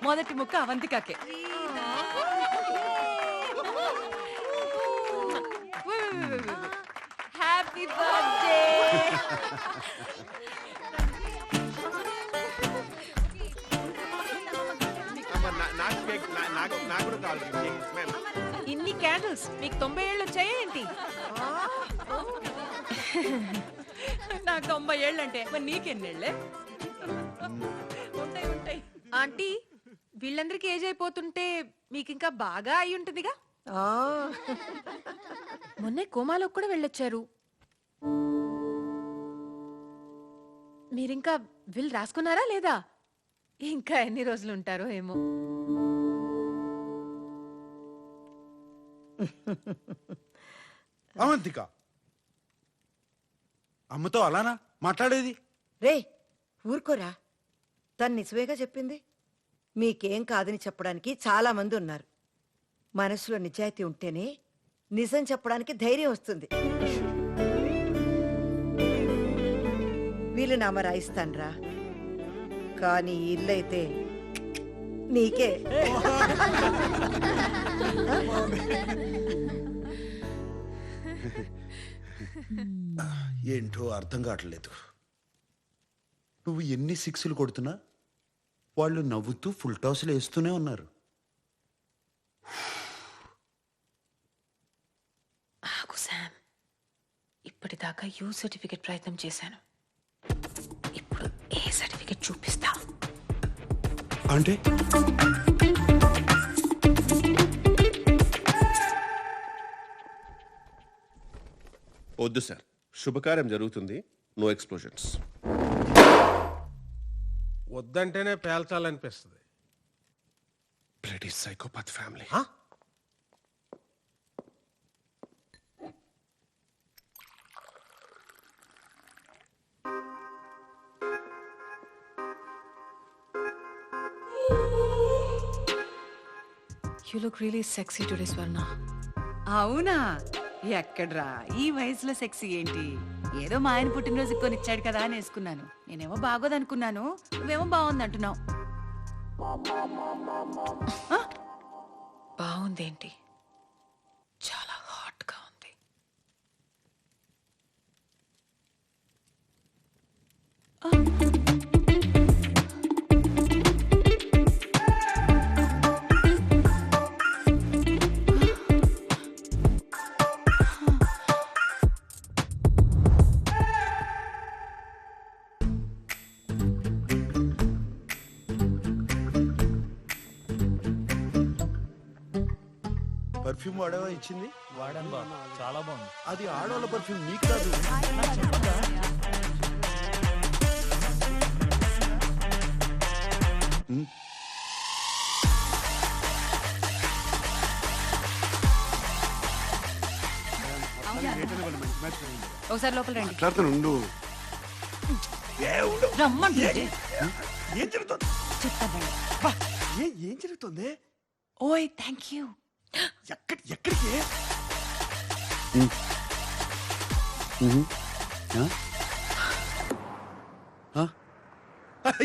మొదటి ముక్క అవంతికాకే. Happy birthday. ఇన్ని క్యాండిల్స్ మీకు 90 ఏళ్ళు వచ్చాయా ఏంటి? నాకు 90 ఏళ్ళు అంటే మరి నీకెన్నేళ్లే ఉంటాయి ఉంటాయి. ఆంటీ వీళ్ళందరికీ ఏజ్ అయిపోతుంటే మీకు ఇంకా బాగా అయి ఉంటుందిగా. మొన్నే కోమాలోకి కూడా వెళ్ళొచ్చారు. మీరింకా విల్ రాసుకున్నారా లేదా? ఇంకా ఎన్ని రోజులు ఉంటారో ఏమో. అవంతిక అమ్మతో అలానా మాట్లాడేది? రే ఊరుకోరా, తను నిజమేగా చెప్పింది. మీకేం కాదని చెప్పడానికి చాలా మంది ఉన్నారు. మనసులో నిజాయితీ ఉంటేనే నిజం చెప్పడానికి ధైర్యం వస్తుంది. వీళ్ళు నామ రాయిస్తాన్రా, కానీ ఇల్లైతే నీకే. ఏంటో అర్థం కావట్లేదు. నువ్వు ఎన్ని సిక్స్లు కొడుతున్నా వాళ్ళు నవ్వుతూ ఫుల్ టాస్లు వేస్తూనే ఉన్నారు. ఆగు శామ్, ఇప్పటిదాకా యూ సర్టిఫికెట్ ప్రయత్నం చేశాను. ఇప్పుడు ఏ సర్టిఫికెట్ చూపిస్తా అంటే? వద్దు సార్, శుభకార్యం జరుగుతుంది, నో ఎక్స్ప్లోజన్స్. వద్దంటేనే పేల్చాలనిపిస్తుంది. Bloody psychopath family. You look really sexy today, Swarna. అవునా? ఎక్కడ్రా ఈ వయసులో సెక్సీ ఏంటి? ఏదో మా ఆయన పుట్టినరోజు కొనిచ్చాడు కదా అని వేసుకున్నాను. నేనేమో బాగోదనుకున్నాను, నువ్వేమో బాగుంది అంటున్నావు. బాగుందేంటి? చాలా హాట్ గా ఉంది. పర్ఫ్యూమ్ వాడేవా ఇచ్చింది? వాడాను బా, చాలా బాగుంది. అది ఆడవాళ్ళ పర్ఫ్యూమ్, నీకు కాదు. ఒకసారి లోపల రండి. మాట్లాడుతాను. రమ్మంటే ఏం జరుగుతుంది? చెప్తాను. ఏం జరుగుతుంది? ఓయ్ థ్యాంక్ యూ. ఎక్కడికి?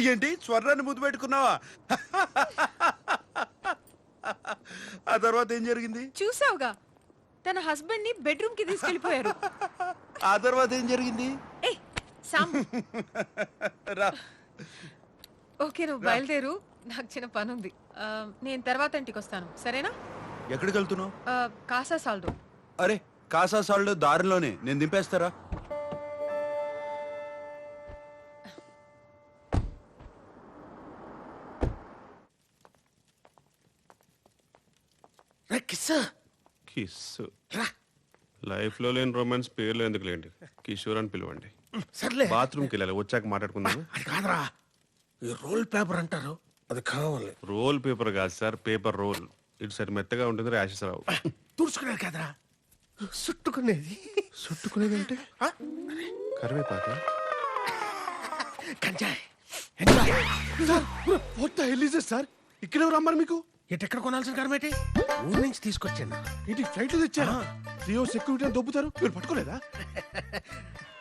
ఏంటి స్వర్ణాన్ని ముద్దు పెట్టుకున్నావా? ఆ తర్వాత ఏం జరిగింది? చూసావుగా, తన హస్బెండ్ ని బెడ్రూమ్ కి తీసుకెళ్లిపోయారు. ఆ తర్వాత ఏం జరిగింది? సామ్, రా. ఓకే నువ్వు బయలుదేరు, నాకు చిన్న పని ఉంది. నేను తర్వాత ఇంటికి వస్తాను, సరేనా? ఎక్కడికి వెళ్తున్నావు? కాసా సాల్దో. అరే కాసా సాల్డ్ దారిలోనే, నేను దింపేస్తారా? కిస్ లైఫ్ లో లేని రొమాన్స్ పేర్లు ఎందుకులేండి, కిషోర్ అని పిలవండి. సర్లే, బాత్రూమ్కి వెళ్ళాలి, వచ్చాక మాట్లాడుకుందాం. అది కాదురా, ఈ రోల్ పేపర్ అంటారు, అది కావాలి. రోల్ పేపర్ కాదు సార్, పేపర్ రోల్. ఇటు సరి మెత్తగా ఉంటుంది, ర్యాషెస్ రావు. తుడుచుకునేది కాదురా, చుట్టుకునేది. చుట్టుకునేది అంటే కరివేపాక. కంజాయ్. సార్ ఇక్కడ రమ్మరు మీకు? ఎక్కడ కొనాల్సిన కరమేటి? ఊరు నుంచి తీసుకొచ్చాను. ఏంటి ఫ్లైట్ తెచ్చారా? లియో సెక్యూరిటీ అని దొబ్బుతారు, మీరు పట్టుకోలేదా?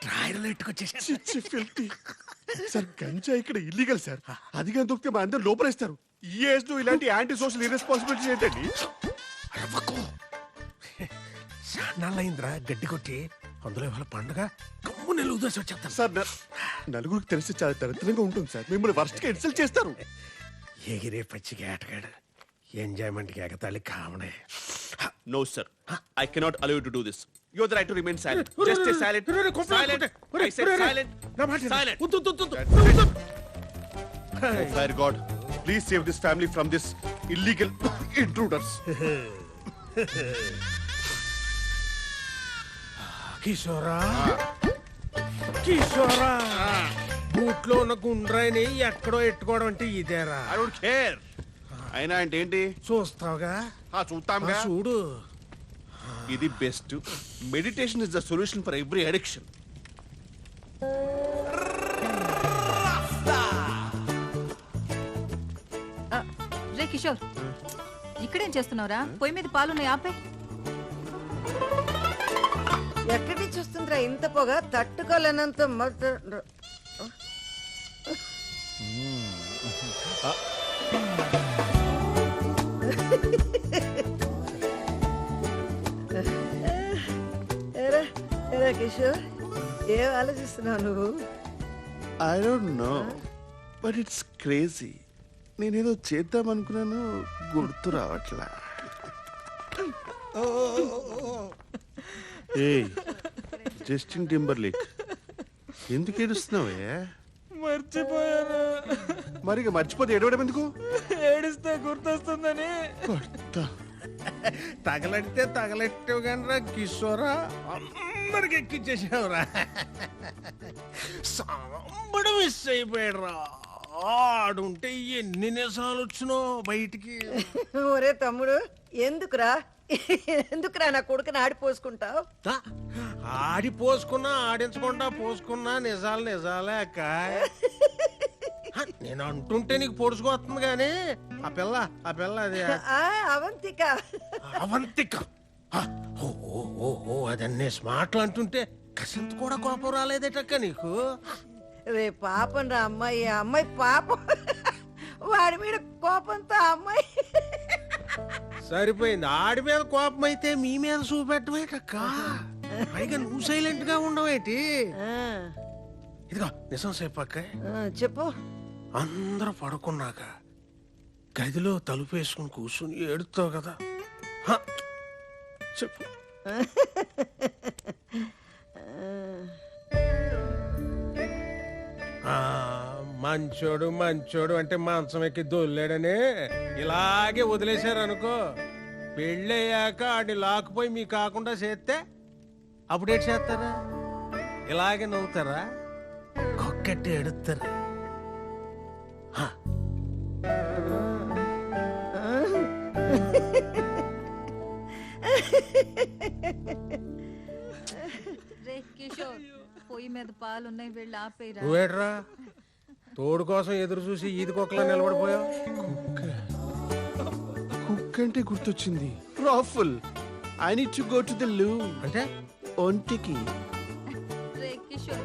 ట్రాయర్లో ఎట్టుకొచ్చేసా. చిచ్చి filthy. సార్ గంజా ఇక్కడ ఇల్లీగల్ సార్. అది కానీ దొరికితే మా అందరు లోపలేస్తారు. ఈ ఏజ్ లో ఇలాంటి యాంటీ సోషల్ ఇర్రెస్పాన్సిబిలిటీ ఏంటండి? చాన్నాళ్ళయిందిరా గడ్డి కొట్టి. అందులో ఇవాళ పండుగ కమ్ము నెల ఉదర్సి వచ్చేస్తాను. సార్ నలుగురికి తెలిసి చాలా దరిద్రంగా ఉంటుంది సార్. మిమ్మల్ని వర్స్ట్ గా ఇన్సల్ట్ చేస్తారు. ఎగిరే పచ్చికి ఆటగాడు ఎంజాయ్మెంట్కి ఎగతాళి కామనే. No, sir. I cannot allow you to do this. You have the right to remain silent. Just stay silent. Silent. I said silent. Silent. Fire God, please save this family from this illegal intruders. కిషోరా, కిషోరా, బూట్లో ఉన్న గుండ్రాయిని ఎక్కడో ఎట్టుకోవడం అంటే ఇదేరా? I don't care. అయినా అంటే ఏంటి? చూస్తావుగా, చూస్తాంగా. చూడు. ఇది best. Meditation is the solution for every addiction. రే కిషోర్, ఇక్కడేం చేస్తున్నావురా? పొయ్యి మీద పాలున్నాయి, ఆపే. ఎక్కడి నుంచి వస్తుందిరా ఇంత పొగ? తట్టుకోలేనంత ఎరా ఎరా కిషోర్, ఏం ఆలోచిస్తున్నావు నువ్వు? I don't know, but it's crazy. నేనేదో చేద్దాం అనుకున్నాను, గుర్తు రావట్లా. ఏయ్ జస్టిన్ టింబర్లేక్, ఎందుకు ఏడుస్తున్నావే? మర్చిపోయాను. మరి ఇక మర్చిపోతే ఏడవడం ఎందుకు? ఏడిస్తే గుర్తొస్తుందని. కొడతా. తగలడితే తగలెట్టావు కానీ రా కిషోరా, అందరికి ఎక్కిచ్చేసావురా. సాంబడు మిస్ అయిపోయాడు రా. ఆడుంటే ఎన్ని నిజాలు వచ్చినో బయటికి. ఒరే తమ్ముడు, ఎందుకురా ఎందుకురా నా కొడుకుని ఆడిపోసుకుంటావు? ఆడి పోసుకున్నా ఆడించకుండా పోసుకున్నా నిజాలు నిజాలే అక్క. నేను అంటుంటే నీకు పొడుచుకొస్తుంది కానీ ఆ పిల్ల అది అవంతిక. అవంతిక ఓ అదన్నీ స్మార్ట్లు అంటుంటే కసంత కూడా కోపం రాలేదేటక్క నీకు? రే పాపం రా అమ్మాయి, అమ్మాయి పాపం. వాడి మీద కోపంతో అమ్మాయి సరిపోయింది. ఆడి మీద కోపం అయితే మీ మీద చూపెట్టమేటక్క. పైగా నువ్వు సైలెంట్ గా ఉండవేటి? ఇదిగో నిజం చెప్పక్క. చెప్పు. అందరూ పడుకున్నాక గదిలో తలుపు వేసుకుని కూర్చుని ఏడుతావు కదా, హ, చెప్పు. మంచోడు మంచోడు అంటే మంచం ఎక్కి దొల్లాడని ఇలాగే వదిలేశారు అనుకో, పెళ్ళయ్యాక ఆడిని లాక్కుపోయి మీ కాకుండా చేస్తే అప్పుడేటి చేస్తారా? ఇలాగే నవ్వుతారా? కొక్కట్టి ఎడుతారు. రే కిషోర్, పొయ్యి మీద పాలున్నాయి, వెళ్ళి ఆపేరా. నువ్వేట్రా తోడు కోసం ఎదురు చూసి ఈది కుక్కలా నిలబడిపోయావు? కుక్క అంటే గుర్తొచ్చింది. రాఫుల్, I need to go to the loo. అంటే ఒంటికి. రే కిషోర్,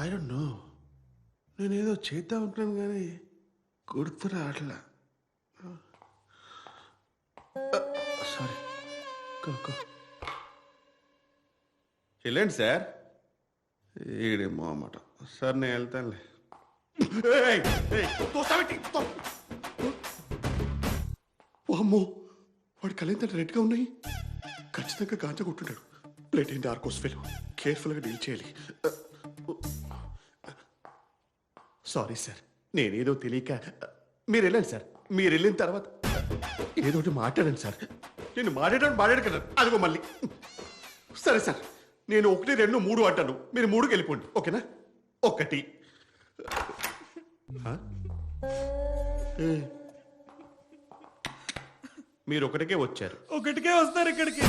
ఐ డోంట్ నో, నేనేదో చేద్దాం అనుకున్నాను కానీ గుర్తు రావట్లా. సారీ. వెళ్ళండి సార్. ఈడేమో అన్నమాట. సార్ నేను వెళ్తానులే. అమ్మో, వాడి కళ్ళెంత రెడ్గా ఉన్నాయి. ఖచ్చితంగా గాంజా కొట్టుంటాడు. ప్లేట్ ఏంటి ఆర్కోస్ ఫెలో, కేర్ఫుల్గా డీల్ చేయాలి. సారీ సార్, నేనేదో తెలియక. మీరు వెళ్ళండి సార్. మీరు వెళ్ళిన తర్వాత ఏదో ఒకటి మాట్లాడండి సార్. నేను మాట్లాడాడు కదా, అదిగో మళ్ళీ. సరే సార్, నేను 1, 2, 3 అంటాను, మీరు 3కి వెళ్ళిపోండి, ఓకేనా? 1. మీరు 1కే వచ్చారు. 1కే వస్తారు ఇక్కడికి.